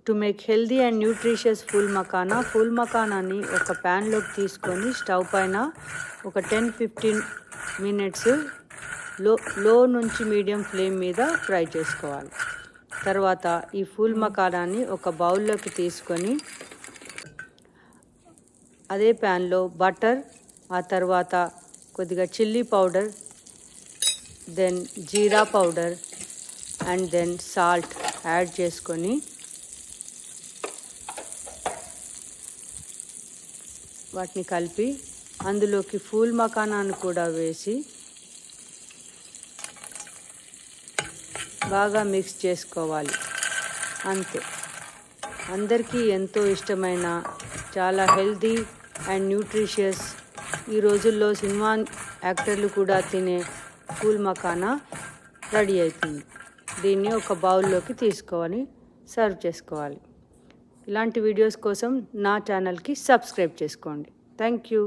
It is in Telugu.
To make healthy and nutritious ఫూల్ మకానాని ఒక ప్యాన్లోకి తీసుకొని స్టవ్ పైన ఒక 10-15 మినిట్స్ లో నుంచి మీడియం ఫ్లేమ్ మీద ఫ్రై చేసుకోవాలి. తర్వాత ఈ ఫూల్ మకానాన్ని ఒక బౌల్లోకి తీసుకొని అదే ప్యాన్లో బటర్, ఆ తర్వాత కొద్దిగా chilli powder, then jeera powder and then salt add చేసుకొని వాటిని కలిపి అందులోకి ఫూల్ మకానాన్ని కూడా వేసి బాగా మిక్స్ చేసుకోవాలి. అంతే, అందరికీ ఎంతో ఇష్టమైన చాలా హెల్తీ అండ్ న్యూట్రిషియస్, ఈ రోజుల్లో సినిమా యాక్టర్లు కూడా తినే ఫూల్ మకానా రెడీ అవుతుంది. దీన్ని ఒక బౌల్లోకి తీసుకొని సర్వ్ చేసుకోవాలి. ఇలాంటి వీడియోస్ కోసం నా ఛానల్కి సబ్స్క్రైబ్ చేసుకోండి. Thank you.